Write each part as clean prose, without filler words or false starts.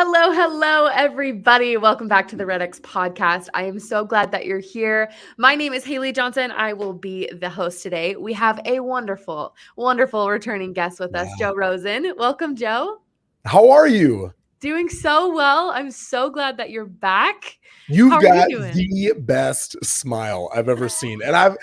Hello, everybody. Welcome back to the REDX podcast. I am so glad that you're here. My name is Haley Johnson. I will be the host today. We have a wonderful returning guest with us, Joe Rosen. Welcome, Joe. How are you? Doing so well. I'm so glad that you're back. You've got the best smile I've ever seen. And I've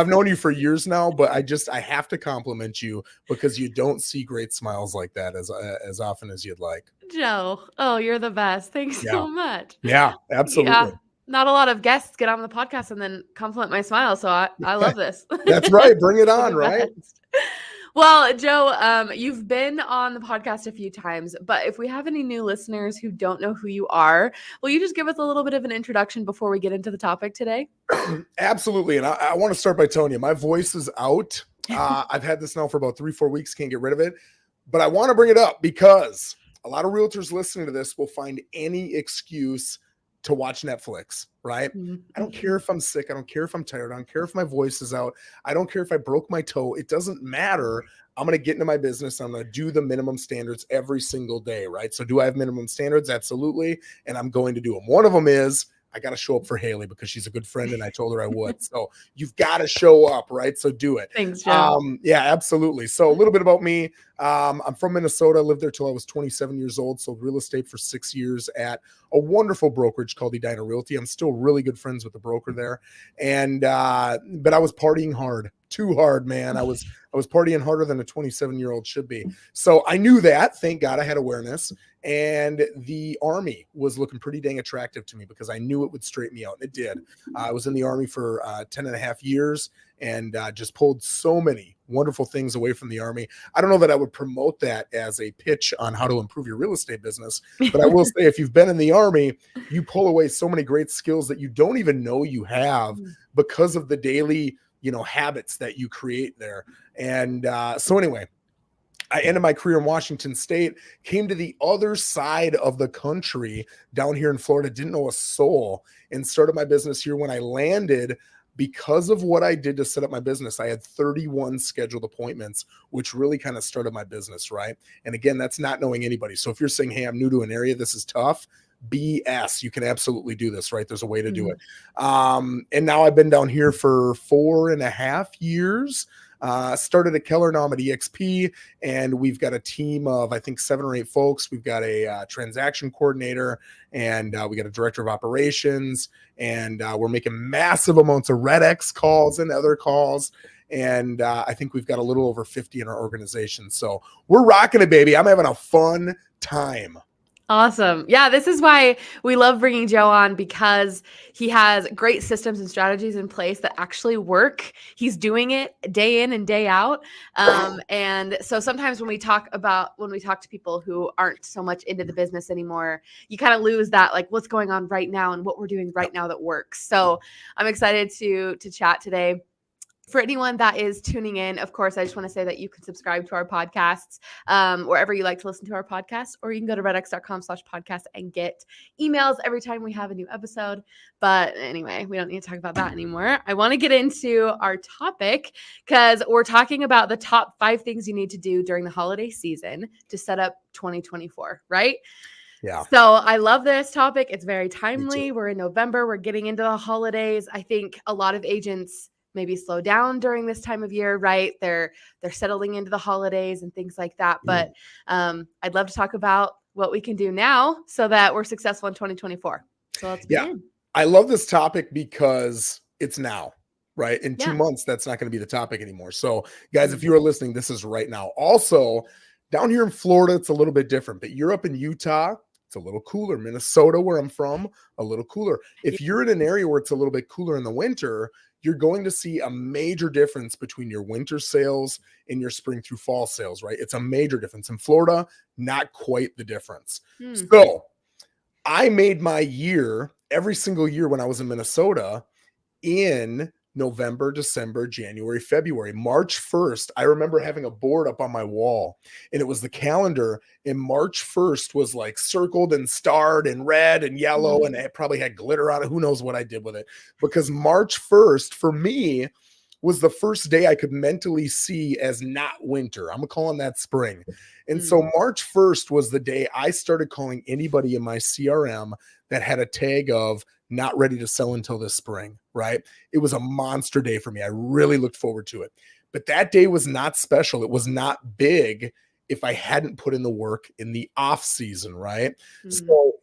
known you for years now, but I have to compliment you because you don't see great smiles like that as often as you'd like. Joe, oh, you're the best. Thanks so much. Yeah, absolutely. Yeah. Not a lot of guests get on the podcast and then compliment my smile. So I love this. That's right. Bring it on, right? Well, Joe, you've been on the podcast a few times, but if we have any new listeners who don't know who you are, will you just give us a little bit of an introduction before we get into the topic today? Absolutely. And I want to start by telling you, my voice is out. I've had this now for about 3-4 weeks, can't get rid of it. But I want to bring it up because a lot of realtors listening to this will find any excuse to watch Netflix, right? Mm-hmm. I don't care if I'm sick. I don't care if I'm tired. I don't care if my voice is out. I don't care if I broke my toe. It doesn't matter. I'm going to get into my business. I'm going to do the minimum standards every single day, right? So do I have minimum standards? Absolutely. And I'm going to do them. One of them is I got to show up for Haley because she's a good friend and I told her I would. So you've got to show up, right? So do it. Thanks, Joe. Yeah, absolutely. So a little bit about me. I'm from Minnesota. I lived there till I was 27 years old. Sold real estate for 6 years at a wonderful brokerage called Edina Realty. I'm still really good friends with the broker there. And but I was partying hard. Too hard, man. I was partying harder than a 27-year-old should be. So I knew that. Thank God I had awareness. And the Army was looking pretty dang attractive to me because I knew it would straighten me out. And it did. I was in the Army for 10 and a half years and just pulled so many wonderful things away from the Army. I don't know that I would promote that as a pitch on how to improve your real estate business. But I will say, if you've been in the Army, you pull away so many great skills that you don't even know you have because of the daily habits that you create there. And so anyway, I ended my career in Washington State, came to the other side of the country down here in Florida, didn't know a soul, and started my business here. When I landed, because of what I did to set up my business, I had 31 scheduled appointments, which really kind of started my business, right? And again, that's not knowing anybody. So if you're saying, hey, I'm new to an area, this is tough, BS. You can absolutely do this, right? There's a way to do it. And now I've been down here for 4.5 years. Started at Keller, now I'm at EXP, and we've got a team of, I think, 7 or 8 folks. We've got a transaction coordinator, and we got a director of operations, and we're making massive amounts of REDX calls and other calls. And I think we've got a little over 50 in our organization. So we're rocking it, baby. I'm having a fun time. Awesome. Yeah, this is why we love bringing Joe on, because he has great systems and strategies in place that actually work. He's doing it day in and day out. And so sometimes when we talk to people who aren't so much into the business anymore, you kind of lose that, like, what's going on right now and what we're doing right now that works. So I'm excited to chat today. For anyone that is tuning in, of course, I just want to say that you can subscribe to our podcasts wherever you like to listen to our podcast, or you can go to redx.com/podcast and get emails every time we have a new episode. But anyway, we don't need to talk about that anymore. I want to get into our topic because we're talking about the top 5 things you need to do during the holiday season to set up 2024, right? Yeah. So I love this topic. It's very timely. We're in November. We're getting into the holidays. I think a lot of agents maybe slow down during this time of year, right? They're settling into the holidays and things like that. But I'd love to talk about what we can do now so that we're successful in 2024. So let's begin. I love this topic because it's now, right? In 2 months, that's not going to be the topic anymore. So guys, if you are listening, this is right now. Also, down here in Florida, it's a little bit different, but you're up in Utah, it's a little cooler. Minnesota, where I'm from, a little cooler. If you're in an area where it's a little bit cooler in the winter, you're going to see a major difference between your winter sales and your spring through fall sales, right? It's a major difference. In Florida, not quite the difference. So I made my year every single year when I was in Minnesota in November, December, January, February. March 1st, I remember having a board up on my wall, and it was the calendar, and March 1st was like circled and starred and red and yellow, and it probably had glitter on it. Who knows what I did with it? Because March 1st for me was the first day I could mentally see as not winter. I'm calling that spring. And so March 1st was the day I started calling anybody in my CRM that had a tag of not ready to sell until this spring, right? It was a monster day for me. I really looked forward to it. But that day was not special. It was not big if I hadn't put in the work in the off season, right? So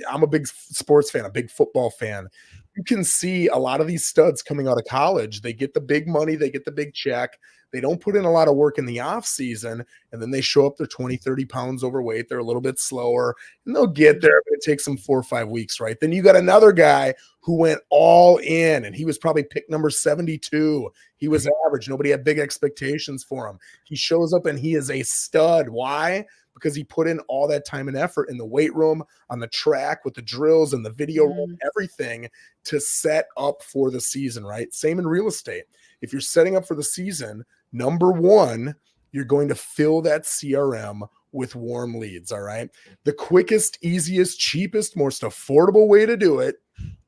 I'm a big sports fan, a big football fan. You can see a lot of these studs coming out of college. They get the big money, they get the big check. They don't put in a lot of work in the off season, and then they show up, they're 20, 30 pounds overweight. They're a little bit slower, and they'll get there, but it takes them 4 or 5 weeks, right? Then you got another guy who went all in, and he was probably pick number 72. He was average. Nobody had big expectations for him. He shows up and he is a stud. Why? Because he put in all that time and effort in the weight room, on the track, with the drills and the video room, everything to set up for the season, right? Same in real estate. If you're setting up for the season, number one, you're going to fill that CRM with warm leads, all right? The quickest, easiest, cheapest, most affordable way to do it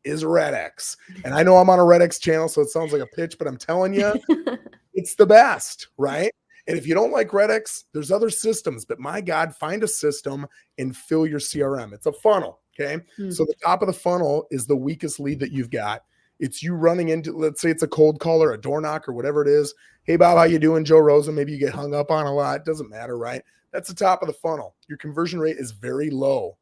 is REDX. And I know I'm on a REDX channel, so it sounds like a pitch, but I'm telling you, it's the best, right? And if you don't like REDX, there's other systems, but my God, find a system and fill your CRM. It's a funnel, okay? So the top of the funnel is the weakest lead that you've got. It's you running into, let's say it's a cold call or a door knock or whatever it is. Hey, Bob, how you doing? Joe Rosen. Maybe you get hung up on a lot. It doesn't matter, right? That's the top of the funnel. Your conversion rate is very low.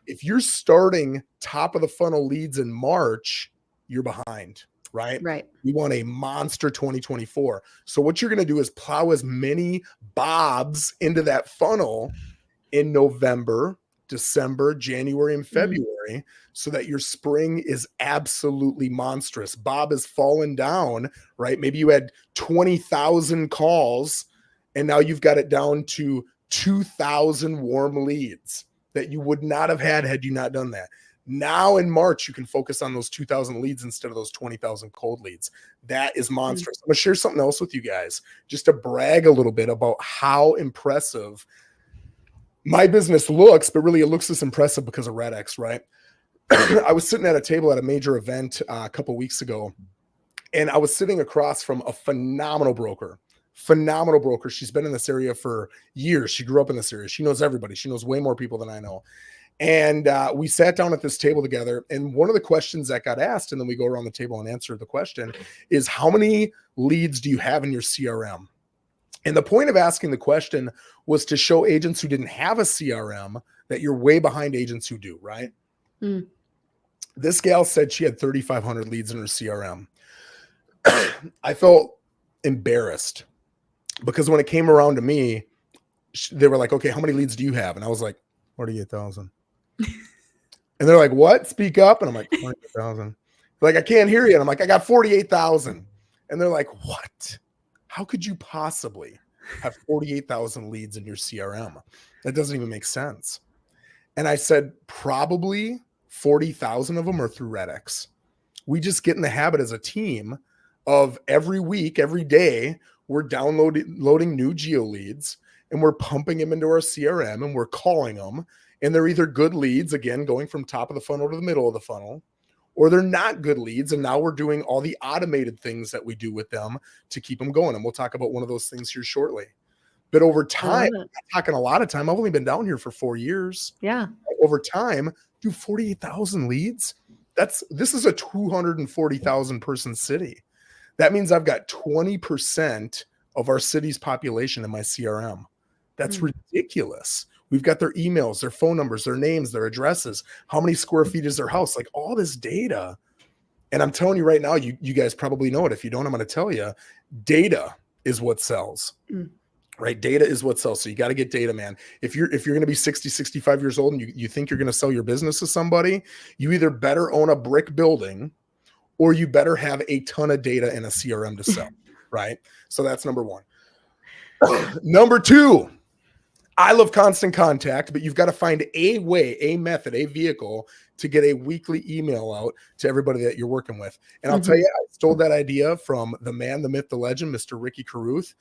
If you're starting top of the funnel leads in March, you're behind, right? Right. You want a monster 2024. So what you're going to do is plow as many Bobs into that funnel in November, December, January, and February, so that your spring is absolutely monstrous. Bob has fallen down, right? Maybe you had 20,000 calls, and now you've got it down to 2,000 warm leads that you would not have had you not done that. Now in March, you can focus on those 2,000 leads instead of those 20,000 cold leads. That is monstrous. I'm going to share something else with you guys, just to brag a little bit about how impressive my business looks, but really it looks this impressive because of REDX, right? I was sitting at a table at a major event a couple weeks ago, and I was sitting across from a phenomenal broker. She's been in this area for years. She grew up in this area. She knows everybody. She knows way more people than I know. And we sat down at this table together. And one of the questions that got asked, and then we go around the table and answer the question, is how many leads do you have in your CRM? And the point of asking the question was to show agents who didn't have a CRM that you're way behind agents who do, right? This gal said she had 3,500 leads in her CRM. I felt embarrassed because when it came around to me, they were like, okay, how many leads do you have? And I was like, 48,000. And they're like, what? Speak up. And I'm like, 48,000. Like, I can't hear you. And I'm like, I got 48,000. And they're like, what? How could you possibly have 48,000 leads in your CRM? That doesn't even make sense. And I said, probably 40,000 of them are through REDX. We just get in the habit as a team of every week, every day, we're loading new geo leads and we're pumping them into our CRM and we're calling them. And they're either good leads, again, going from top of the funnel to the middle of the funnel, or they're not good leads. And now we're doing all the automated things that we do with them to keep them going. And we'll talk about one of those things here shortly. But over time, I'm talking a lot of time. I've only been down here for 4 years. Yeah. Over time, do 48,000 leads. This is a 240,000 person city. That means I've got 20% of our city's population in my CRM. That's ridiculous. We've got their emails, their phone numbers, their names, their addresses. How many square feet is their house? Like all this data. And I'm telling you right now, you guys probably know it. If you don't, I'm going to tell you, data is what sells. Right? Data is what sells. So you got to get data, man. If you're going to be 60, 65 years old and you think you're going to sell your business to somebody, you either better own a brick building or you better have a ton of data in a CRM to sell, right? So that's number one. Number two, I love constant contact, but you've got to find a way, a method, a vehicle to get a weekly email out to everybody that you're working with. And I'll tell you, I stole that idea from the man, the myth, the legend, Mr. Ricky Carruth,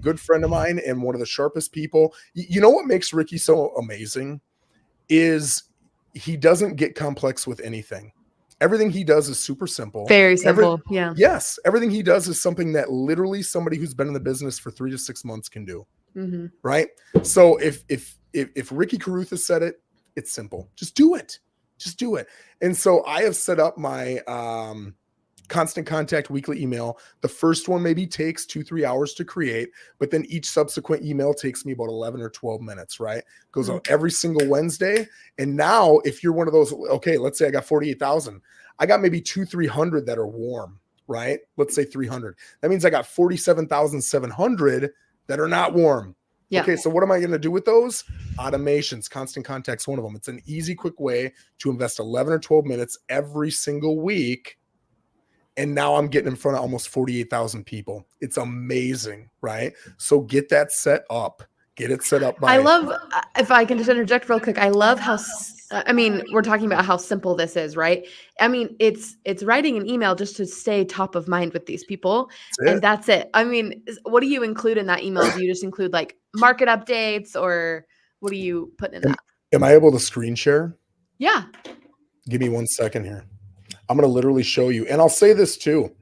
good friend of mine and one of the sharpest people. You know what makes Ricky so amazing is he doesn't get complex with anything. Everything he does is super simple. Very simple. Yeah. Yes, everything he does is something that literally somebody who's been in the business for 3 to 6 months can do. Mm-hmm. Right? So if Ricky Carruthers said it, it's simple. Just do it. Just do it. And so I have set up my Constant Contact weekly email. The first one maybe takes 2-3 hours to create, but then each subsequent email takes me about 11 or 12 minutes, right? Goes out every single Wednesday. And now if you're one of those, okay, let's say I got 48,000, I got maybe 200-300 that are warm, right? Let's say 300. That means I got 47,700 that are not warm. Yeah. Okay, so what am I going to do with those? Automations. Constant Contact's one of them. It's an easy, quick way to invest 11 or 12 minutes every single week. And now I'm getting in front of almost 48,000 people. It's amazing, right? So get that set up. Get it set up. I love, if I can just interject real quick, I love how, I mean, we're talking about how simple this is, right? I mean, it's writing an email just to stay top of mind with these people. And that's it. I mean, what do you include in that email? Do you just include like market updates, or what do you put in that? Am I able to screen share? Yeah. Give me 1 second here. I'm going to literally show you. And I'll say this too.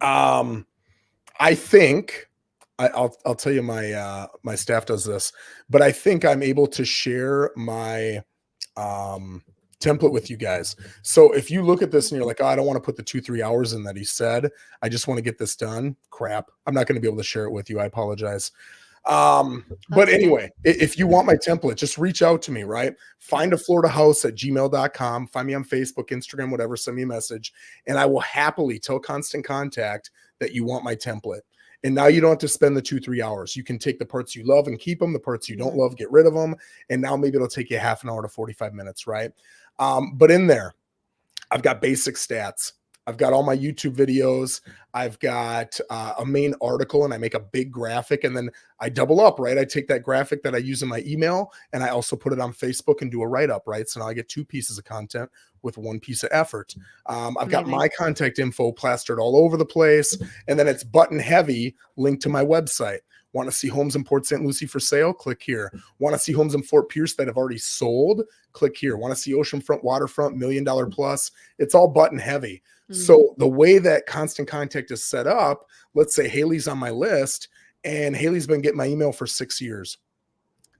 I think I'll tell you my staff does this, but I think I'm able to share my template with you guys. So if you look at this and you're like, oh, I don't want to put the 2-3 hours in that he said, I just want to get this done. Crap. I'm not going to be able to share it with you. I apologize. But anyway, if you want my template, just reach out to me, right? Find a Florida house at gmail.com. Find me on Facebook, Instagram, whatever, send me a message, and I will happily tell Constant Contact that you want my template. And now you don't have to spend the 2-3 hours. You can take the parts you love and keep them. The parts you don't love, get rid of them. And now maybe it'll take you half an hour to 45 minutes, right? But in there, I've got basic stats. I've got all my YouTube videos. I've got a main article, and I make a big graphic, and then I double up, right? I take that graphic that I use in my email, and I also put it on Facebook and do a write-up, right? So now I get 2 pieces of content with 1 piece of effort. I've got my contact info plastered all over the place, and then it's button heavy linked to my website. Want to see homes in Port St. Lucie for sale? Click here. Want to see homes in Fort Pierce that have already sold? Click here. Want to see oceanfront, waterfront, $1 million plus? It's all button heavy. So the way that Constant Contact is set up, let's say Haley's on my list, and Haley's been getting my email for 6 years.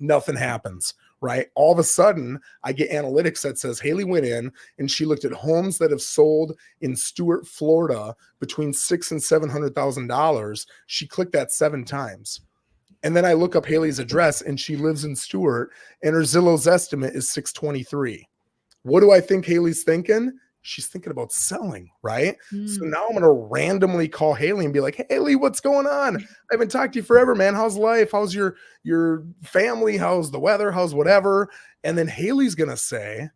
Nothing happens, right? All of a sudden, I get analytics that says Haley went in and she looked at homes that have sold in Stuart, Florida, between $600,000 and $700,000. She clicked that 7 times. And then I look up Haley's address, and she lives in Stuart, and her Zillow's estimate is $623. What do I think Haley's thinking? She's thinking about selling, right? So now I'm going to randomly call Haley and be like, hey, Haley, what's going on? I haven't talked to you forever, man. How's life? How's your family? How's the weather? How's whatever? And then Haley's going to say,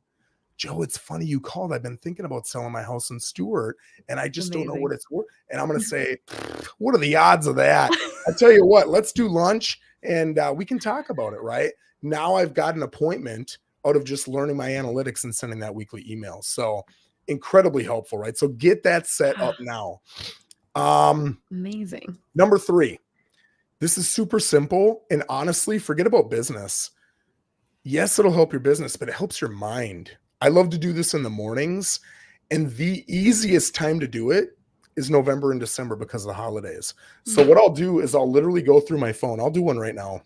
Joe, it's funny you called. I've been thinking about selling my house in Stuart, and I just don't know what it's worth. And I'm going to say, what are the odds of that? I tell you what, let's do lunch, and we can talk about it, right? Now I've got an appointment out of just learning my analytics and sending that weekly email. So incredibly helpful, right? So get that set up now. Amazing. Number 3, this is super simple. And honestly, forget about business. Yes, it'll help your business, but it helps your mind. I love to do this in the mornings. And the easiest time to do it is November and December because of the holidays. So what I'll do is I'll literally go through my phone. I'll do one right now.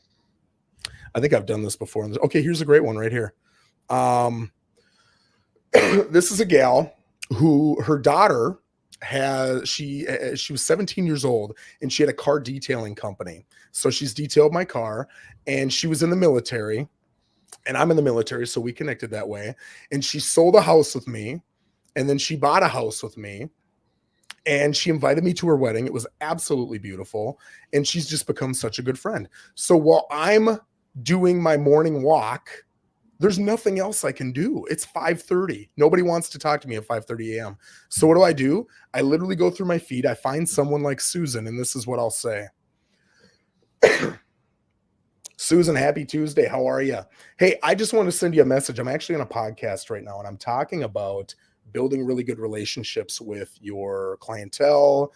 I think I've done this before. Okay, here's a great one right here. This is a gal who her daughter she was 17 years old, and she had a car detailing company. So she's detailed my car, and she was in the military, and I'm in the military. So we connected that way. And she sold a house with me, and then she bought a house with me, and she invited me to her wedding. It was absolutely beautiful. And she's just become such a good friend. So while I'm doing my morning walk, there's nothing else I can do. It's 5:30. Nobody wants to talk to me at 5:30 a.m. So what do? I literally go through my feed. I find someone like Susan, and this is what I'll say. Susan, happy Tuesday. How are you? Hey, I just want to send you a message. I'm actually on a podcast right now, and I'm talking about building really good relationships with your clientele,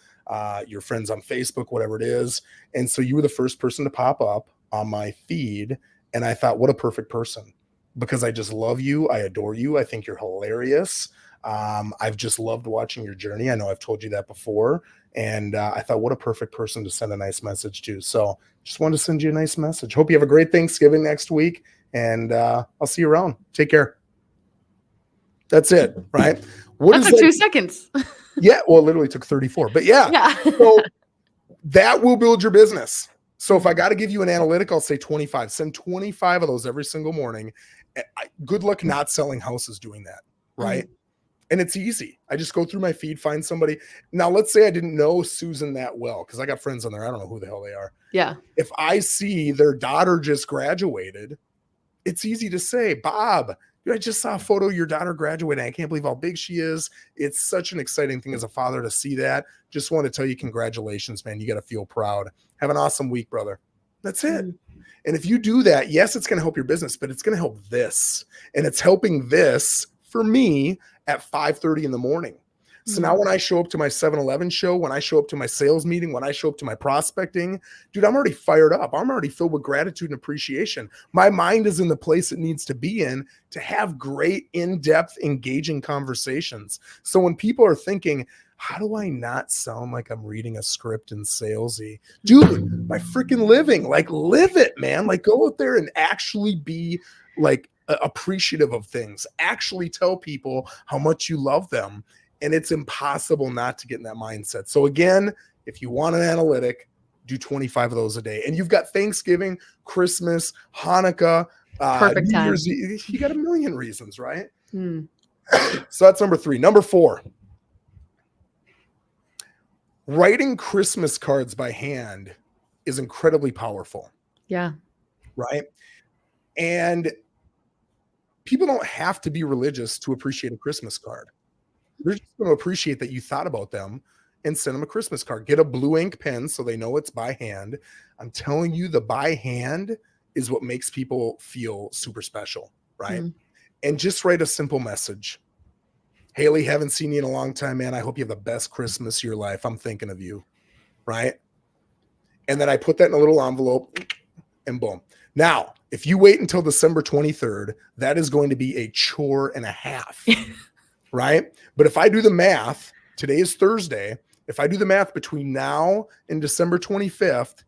your friends on Facebook, whatever it is. And so you were the first person to pop up on my feed, and I thought, what a perfect person. Because I just love you. I adore you. I think you're hilarious. I've just loved watching your journey. I know I've told you that before. And I thought, what a perfect person to send a nice message to. So just wanted to send you a nice message. Hope you have a great Thanksgiving next week. And I'll see you around. Take care. That's it, right? That took 2 seconds. Yeah, well, it literally took 34. But yeah. So that will build your business. So if I got to give you an analytic, I'll say 25. Send 25 of those every single morning. Good luck not selling houses doing that, right? And it's easy. I just go through my feed, find somebody. Now, let's say I didn't know Susan that well, because I got friends on there. I don't know who the hell they are. Yeah. If I see their daughter just graduated, it's easy to say, Bob, I just saw a photo of your daughter graduating. I can't believe how big she is. It's such an exciting thing as a father to see that. Just want to tell you, congratulations, man. You got to feel proud. Have an awesome week, brother. That's it. And if you do that, yes, it's going to help your business, but it's going to help this. And it's helping this for me at 5:30 in the morning. So now when I show up to my 7-Eleven show, when I show up to my sales meeting, when I show up to my prospecting, dude, I'm already fired up. I'm already filled with gratitude and appreciation. My mind is in the place it needs to be in to have great, in-depth, engaging conversations. So when people are thinking, how do I not sound like I'm reading a script in salesy? Dude, by freaking living, like live it, man. Like go out there and actually be like appreciative of things. Actually tell people how much you love them. And it's impossible not to get in that mindset. So again, if you want an analytic, do 25 of those a day. And you've got Thanksgiving, Christmas, Hanukkah, perfect New time. Year's Eve. You got a million reasons, right? So that's number 3. Number 4, writing Christmas cards by hand is incredibly powerful. Yeah. Right? And people don't have to be religious to appreciate a Christmas card. They're just going to appreciate that you thought about them and send them a Christmas card. Get a blue ink pen so they know it's by hand. I'm telling you, the by hand is what makes people feel super special, right? And just write a simple message. Haley, haven't seen you in a long time, man. I hope you have the best Christmas of your life. I'm thinking of you, right? And then I put that in a little envelope and boom. Now, if you wait until December 23rd, that is going to be a chore and a half. Right? But if I do the math, today is Thursday. If I do the math between now and December 25th,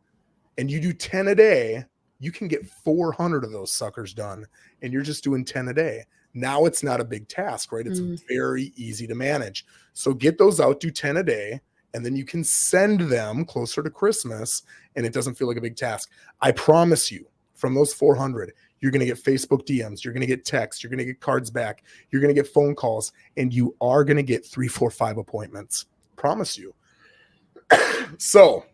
and you do 10 a day, you can get 400 of those suckers done. And you're just doing 10 a day. Now it's not a big task, right? It's very easy to manage. So get those out, do 10 a day, and then you can send them closer to Christmas, and it doesn't feel like a big task. I promise you, from those 400, you're going to get Facebook DMs. You're going to get texts. You're going to get cards back. You're going to get phone calls, and you are going to get 3, 4, 5 appointments. Promise you. So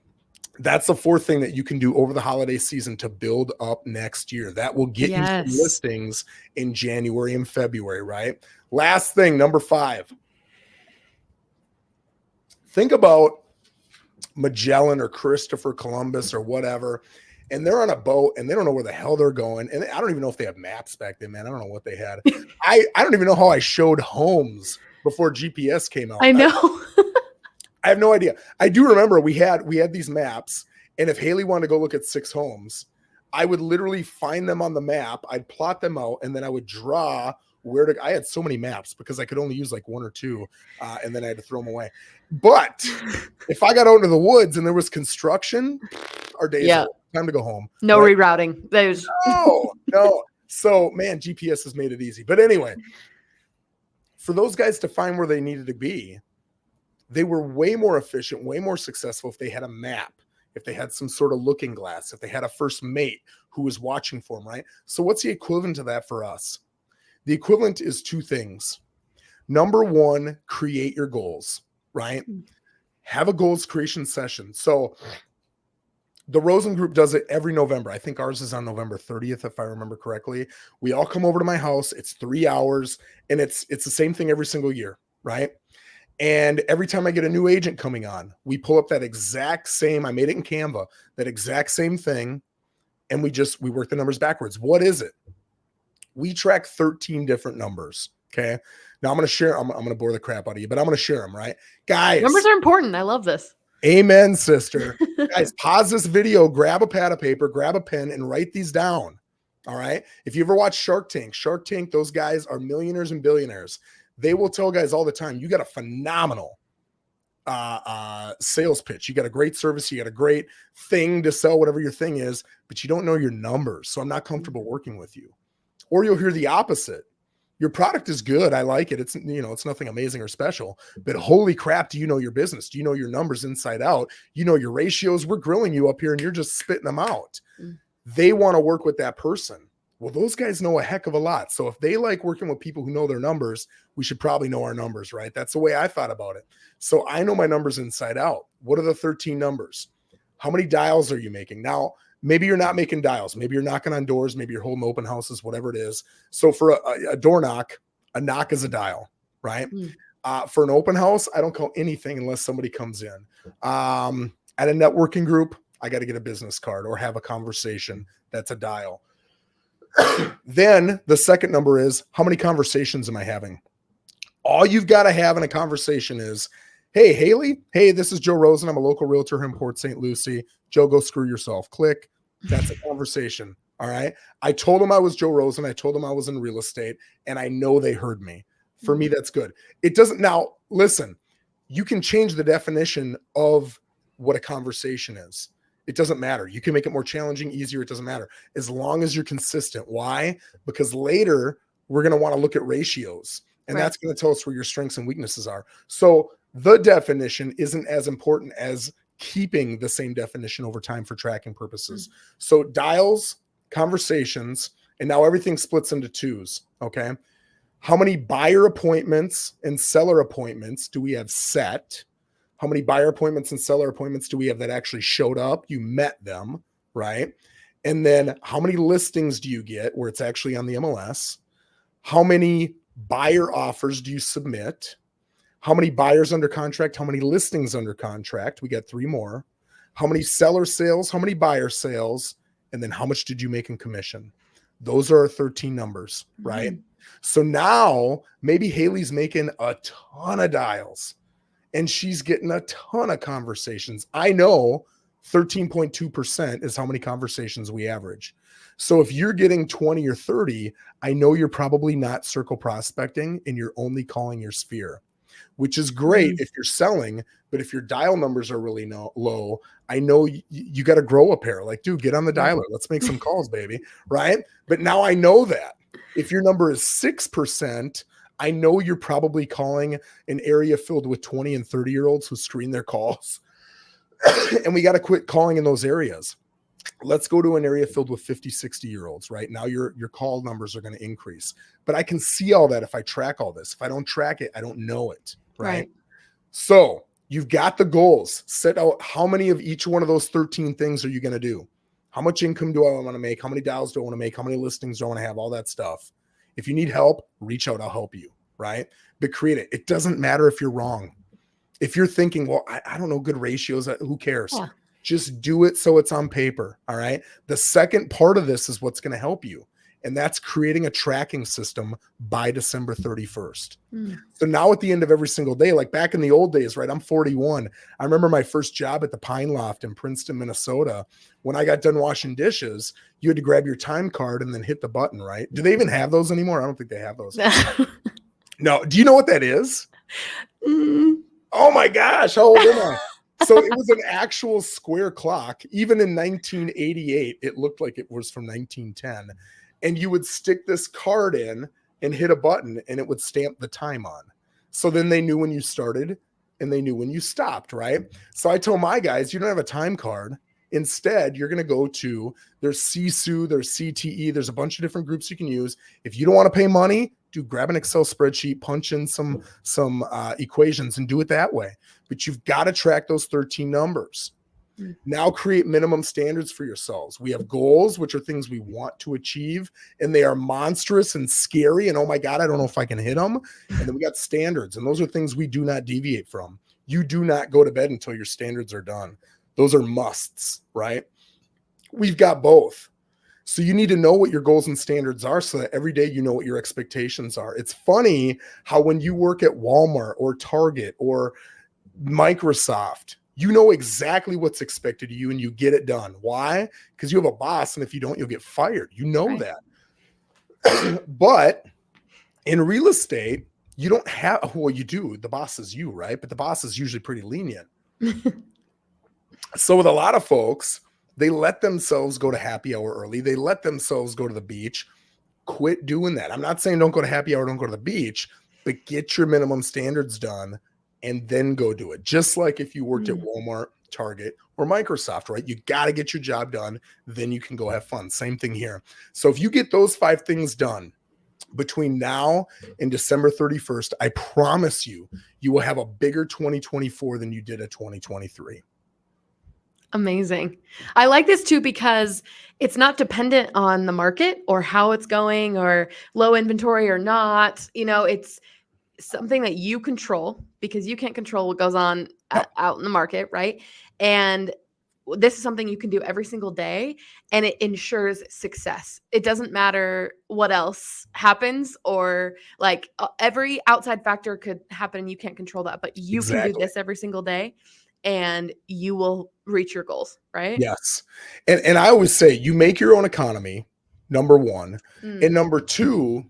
that's the 4th thing that you can do over the holiday season to build up next year. That will get you some listings in January and February, right? Last thing, number 5. Think about Magellan or Christopher Columbus or whatever. And they're on a boat and they don't know where the hell they're going. And I don't even know if they have maps back then, man. I don't know what they had. I don't even know how I showed homes before GPS came out. I know. I have no idea. I do remember we had these maps. And if Haley wanted to go look at 6 homes, I would literally find them on the map. I'd plot them out and then I would draw where to. I had so many maps because I could only use like 1 or 2. And then I had to throw them away. But if I got out into the woods and there was construction, our days are time to go home. No rerouting. There's no. So, man, GPS has made it easy. But anyway, for those guys to find where they needed to be, they were way more efficient, way more successful if they had a map, if they had some sort of looking glass, if they had a first mate who was watching for them, right? So what's the equivalent to that for us? The equivalent is 2 things. Number 1, create your goals, right? Have a goals creation session. So the Rosen group does it every November. I think ours is on November 30th, if I remember correctly. We all come over to my house. It's 3 hours, and it's the same thing every single year, right? And every time I get a new agent coming on, we pull up that exact same, I made it in Canva, that exact same thing, and we work the numbers backwards. What is it? We track 13 different numbers, okay? Now I'm going to share, I'm going to bore the crap out of you, but I'm going to share them, right? Guys. Numbers are important. I love this. Amen, sister. Guys, pause this video, grab a pad of paper, grab a pen, and write these down. All right. If you ever watch Shark Tank, those guys are millionaires and billionaires. They will tell guys all the time, you got a phenomenal sales pitch. You got a great service. You got a great thing to sell, whatever your thing is, but you don't know your numbers. So I'm not comfortable working with you. Or you'll hear the opposite. Your product is good. I like it. It's, it's nothing amazing or special, but holy crap. Do you know your business? Do you know your numbers inside out? You know your ratios. We're grilling you up here and you're just spitting them out. They want to work with that person. Well, those guys know a heck of a lot. So if they like working with people who know their numbers, we should probably know our numbers, right? That's the way I thought about it. So I know my numbers inside out. What are the 13 numbers? How many dials are you making? Now, maybe you're not making dials. Maybe you're knocking on doors. Maybe you're holding open houses, whatever it is. So for a door knock, a knock is a dial, right? For an open house, I don't call anything unless somebody comes in. At a networking group, I got to get a business card or have a conversation. That's a dial. Then the second number is, how many conversations am I having? All you've got to have in a conversation is, hey, Haley, hey, this is Joe Rosen. I'm a local realtor here in Port St. Lucie. Joe, go screw yourself. Click. That's a conversation. All right. I told him I was Joe Rosen. I told him I was in real estate, and I know they heard me. For me, that's good. It doesn't. Now, listen, you can change the definition of what a conversation is. It doesn't matter. You can make it more challenging, easier. It doesn't matter. As long as you're consistent. Why? Because later we're going to want to look at ratios, and that's going to tell us where your strengths and weaknesses are. So the definition isn't as important as keeping the same definition over time for tracking purposes. So dials, conversations, and now everything splits into twos. Okay. How many buyer appointments and seller appointments do we have set? How many buyer appointments and seller appointments do we have that actually showed up? You met them, right? And then how many listings do you get where it's actually on the MLS? How many buyer offers do you submit? How many buyers under contract? How many listings under contract? We got 3 more. How many seller sales? How many buyer sales? And then how much did you make in commission? Those are our 13 numbers, right? So now maybe Haley's making a ton of dials and she's getting a ton of conversations. I know 13.2% is how many conversations we average. So if you're getting 20 or 30, I know you're probably not circle prospecting and you're only calling your sphere, which is great if you're selling. But if your dial numbers are really low, I know you got to grow a pair. Like, dude, get on the dialer. Let's make some calls, baby. Right. But now I know that if your number is 6%, I know you're probably calling an area filled with 20 and 30-year-olds who screen their calls. And we got to quit calling in those areas. Let's go to an area filled with 50, 60-year-olds, right? Now your call numbers are going to increase. But I can see all that if I track all this. If I don't track it, I don't know it, right? So you've got the goals. Set out how many of each one of those 13 things are you going to do? How much income do I want to make? How many dials do I want to make? How many listings do I want to have? All that stuff. If you need help, reach out. I'll help you, right? But create it. It doesn't matter if you're wrong. If you're thinking, well, I don't know good ratios, who cares? Yeah. Just do it so it's on paper, all right? The second part of this is what's going to help you, and that's creating a tracking system by December 31st. So now at the end of every single day, like back in the old days, right? I'm 41. I remember my first job at the Pine Loft in Princeton, Minnesota. When I got done washing dishes, you had to grab your time card and then hit the button, right? Do they even have those anymore? I don't think they have those. No. Do you know what that is? Oh my gosh. How old am I? So it was an actual square clock. Even in 1988, it looked like it was from 1910. And you would stick this card in and hit a button and it would stamp the time on. So then they knew when you started and they knew when you stopped, right? So I told my guys, you don't have a time card. Instead, you're going to go to, there's CSU, there's CTE, there's a bunch of different groups you can use. If you don't want to pay money, grab an Excel spreadsheet, punch in some equations and do it that way. But you've got to track those 13 numbers. Now create minimum standards for yourselves. We have goals, which are things we want to achieve, and they are monstrous and scary. And oh my God, I don't know if I can hit them. And then we got standards, and those are things we do not deviate from. You do not go to bed until your standards are done. Those are musts, right? We've got both. So you need to know what your goals and standards are so that every day you know what your expectations are. It's funny how when you work at Walmart or Target or Microsoft, you know exactly what's expected of you and you get it done. Why? Because you have a boss, and if you don't, you'll get fired. You know that. But in real estate, You don't have, well, you do. The boss is you, right? But the boss is usually pretty lenient. So with a lot of folks, they let themselves go to happy hour early. They let themselves go to the beach. Quit doing that. I'm not saying don't go to happy hour, don't go to the beach, but get your minimum standards done and then go do it. Just like if you worked at Walmart, Target, or Microsoft, right? You got to get your job done. Then you can go have fun. Same thing here. So if you get those 5 things done between now and December 31st, I promise you, you will have a bigger 2024 than you did a 2023. Amazing. I like this too because it's not dependent on the market or how it's going or low inventory or not. It's something that you control because you can't control what goes on out in the market, right? And this is something you can do every single day and it ensures success. It doesn't matter what else happens or like every outside factor could happen and you can't control that, but you can do this every single day and you will reach your goals, right? Yes. And I always say you make your own economy, number 1. And number 2,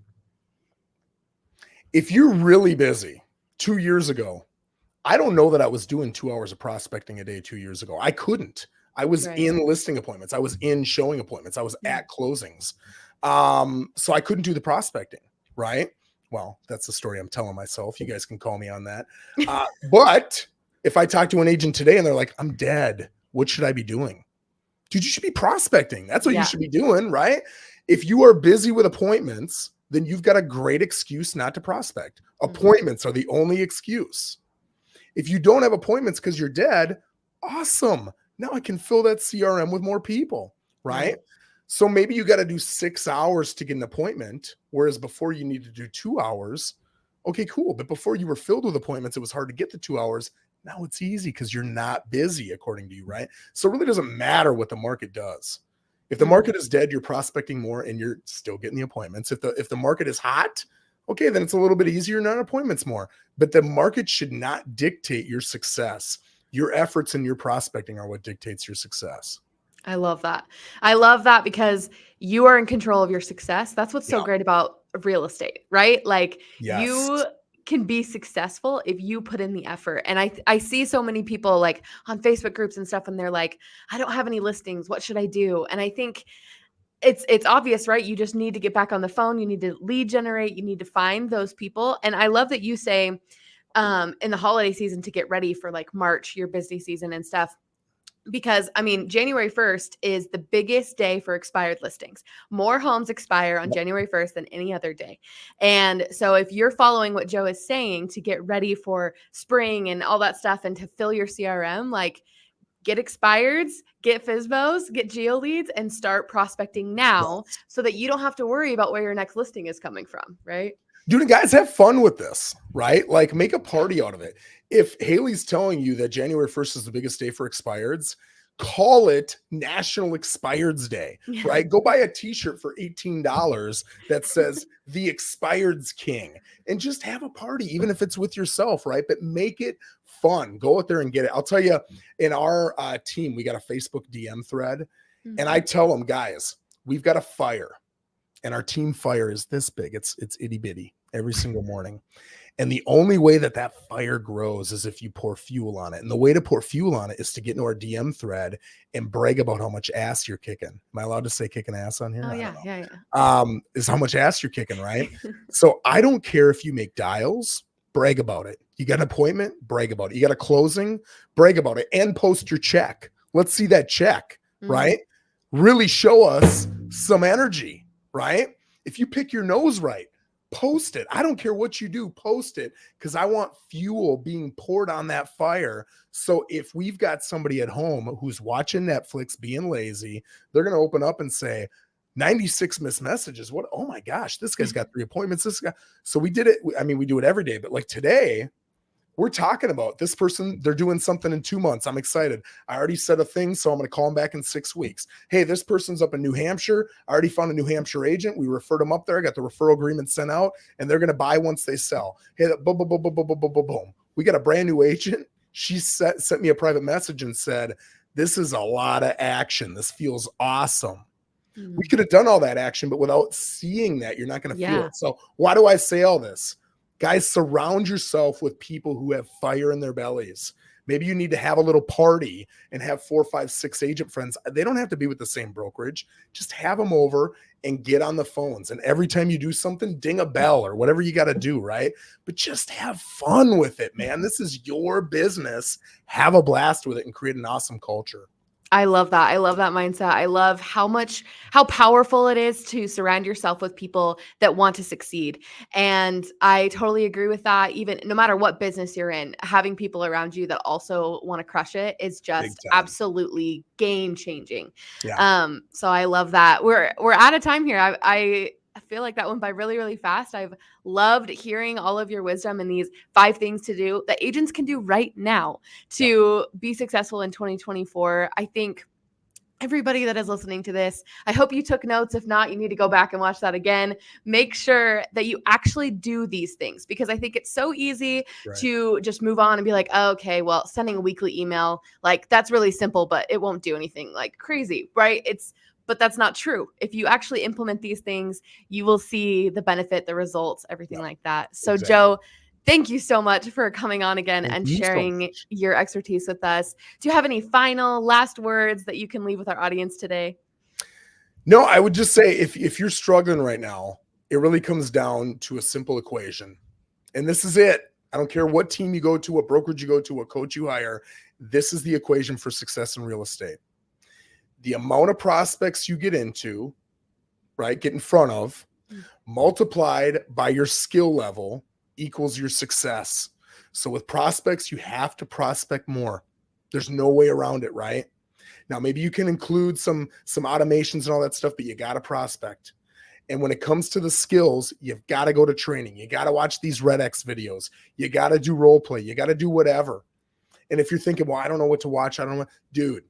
if you're really busy, 2 years ago, I don't know that I was doing 2 hours of prospecting a day 2 years ago. I couldn't. I was in listing appointments. I was in showing appointments. I was at closings. So I couldn't do the prospecting, right? Well, that's the story I'm telling myself. You guys can call me on that. But if I talk to an agent today and they're like, I'm dead, what should I be doing? Dude, you should be prospecting. That's what you should be doing, right? If you are busy with appointments, then you've got a great excuse not to prospect. Appointments are the only excuse. If you don't have appointments because you're dead, awesome. Now I can fill that CRM with more people, right? So maybe you got to do 6 hours to get an appointment, whereas before you need to do 2 hours. Okay, cool. But before you were filled with appointments, it was hard to get to 2 hours. Now it's easy because you're not busy, according to you, right? So it really doesn't matter what the market does. If the market is dead, you're prospecting more and you're still getting the appointments. If the market is hot, okay, then it's a little bit easier, not appointments more. But the market should not dictate your success. Your efforts and your prospecting are what dictates your success. I love that. I love that because you are in control of your success. That's what's so great about real estate, right? Like you can be successful if you put in the effort. And I see so many people like on Facebook groups and stuff, and they're like, I don't have any listings. What should I do? And I think it's obvious, right? You just need to get back on the phone. You need to lead generate. You need to find those people. And I love that you say in the holiday season to get ready for like March, your busy season and stuff. Because I mean, January 1st is the biggest day for expired listings. More homes expire on January 1st than any other day. And so if you're following what Joe is saying to get ready for spring and all that stuff and to fill your CRM, like get expireds, get FSBOs, get geo leads, and start prospecting now so that you don't have to worry about where your next listing is coming from, right? Dude, guys, have fun with this, right? Like make a party out of it. If Haley's telling you that January 1st is the biggest day for expireds, call it National Expireds Day, right? Go buy a t-shirt for $18 that says the Expireds King and just have a party, even if it's with yourself, right? But make it fun. Go out there and get it. I'll tell you, in our team, we got a Facebook DM thread, and I tell them, guys, we've got a fire. And our team fire is this big. It's itty bitty every single morning. And the only way that fire grows is if you pour fuel on it. And the way to pour fuel on it is to get into our DM thread and brag about how much ass you're kicking. Am I allowed to say kicking ass on here? Oh, yeah. Is how much ass you're kicking, right? So I don't care if you make dials, brag about it. You got an appointment, brag about it. You got a closing, brag about it, and post your check. Let's see that check, right? Really show us some energy, right? If you pick your nose right, post it. I don't care what you do, post it, because I want fuel being poured on that fire. So if we've got somebody at home who's watching Netflix being lazy, they're going to open up and say, 96 missed messages. What? Oh my gosh, this guy's got 3 appointments. This guy. So we did it. I mean, we do it every day, but like today, we're talking about this person. They're doing something in 2 months. I'm excited. I already said a thing, so I'm going to call them back in 6 weeks. Hey, this person's up in New Hampshire. I already found a New Hampshire agent. We referred them up there. I got the referral agreement sent out, and they're going to buy once they sell. Hey, boom, boom, boom, boom, boom, boom, boom, boom, boom. We got a brand new agent. She sent me a private message and said, this is a lot of action. This feels awesome. We could have done all that action, but without seeing that, you're not going to feel it. So why do I say all this? Guys, surround yourself with people who have fire in their bellies. Maybe you need to have a little party and have 4, 5, 6 agent friends. They don't have to be with the same brokerage. Just have them over and get on the phones. And every time you do something, ding a bell or whatever you got to do, right? But just have fun with it, man. This is your business. Have a blast with it and create an awesome culture. I love that. I love that mindset. I love how powerful it is to surround yourself with people that want to succeed. And I totally agree with that. Even no matter what business you're in, having people around you that also want to crush it is just absolutely game changing. Yeah. So I love that. We're out of time here. I feel like that went by really, really fast. I've loved hearing all of your wisdom and these 5 things to do that agents can do right now to be successful in 2024. I think everybody that is listening to this, I hope you took notes. If not, you need to go back and watch that again. Make sure that you actually do these things, because I think it's so easy to just move on and be like, oh, okay, well, sending a weekly email, like that's really simple, but it won't do anything like crazy, right? But that's not true. If you actually implement these things, you will see the benefit, the results, everything like that. So Joe, thank you so much for coming on again and sharing your expertise with us. Do you have any final last words that you can leave with our audience today? No, I would just say if you're struggling right now, it really comes down to a simple equation. And this is it. I don't care what team you go to, what brokerage you go to, what coach you hire. This is the equation for success in real estate. The amount of prospects you get into, right, get in front of, multiplied by your skill level equals your success. So with prospects, you have to prospect more. There's no way around it, right? Now, maybe you can include some automations and all that stuff, but you got to prospect. And when it comes to the skills, you've got to go to training. You got to watch these REDX videos. You got to do role play. You got to do whatever. And if you're thinking, well, I don't know what to watch, I don't know, dude,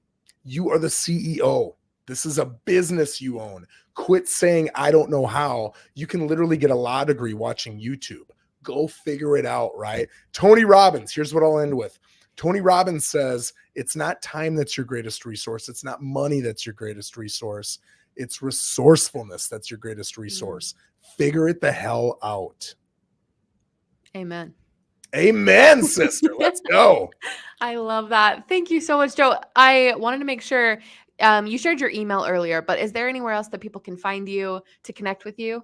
you are the CEO. This is a business you own. Quit saying, I don't know how. You can literally get a law degree watching YouTube. Go figure it out, right? Tony Robbins, here's what I'll end with. Tony Robbins says, it's not time that's your greatest resource. It's not money that's your greatest resource. It's resourcefulness that's your greatest resource. Figure it the hell out. Amen. Amen, sister. Let's go. I love that. Thank you so much, Joe. I wanted to make sure you shared your email earlier, but is there anywhere else that people can find you to connect with you?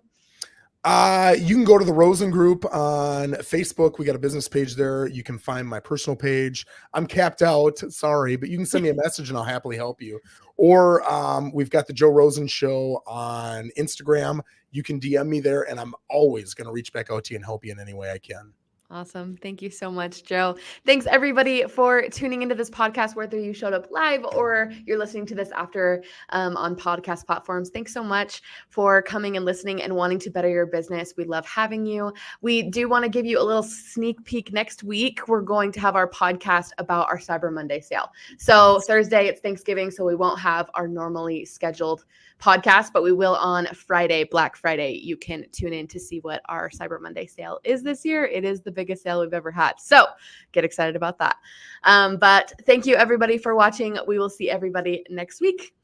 You can go to the Rosen group on Facebook. We got a business page there. You can find my personal page. I'm capped out. Sorry, but you can send me a message and I'll happily help you. Or we've got the Joe Rosen Show on Instagram. You can DM me there and I'm always going to reach back out to you and help you in any way I can. Awesome. Thank you so much, Joe. Thanks everybody for tuning into this podcast, whether you showed up live or you're listening to this after on podcast platforms. Thanks so much for coming and listening and wanting to better your business. We love having you. We do want to give you a little sneak peek. Next week, we're going to have our podcast about our Cyber Monday sale. So Thursday, it's Thanksgiving, so we won't have our normally scheduled podcast, but we will on Friday, Black Friday. You can tune in to see what our Cyber Monday sale is this year. It is the biggest sale we've ever had. So get excited about that. But thank you everybody for watching. We will see everybody next week.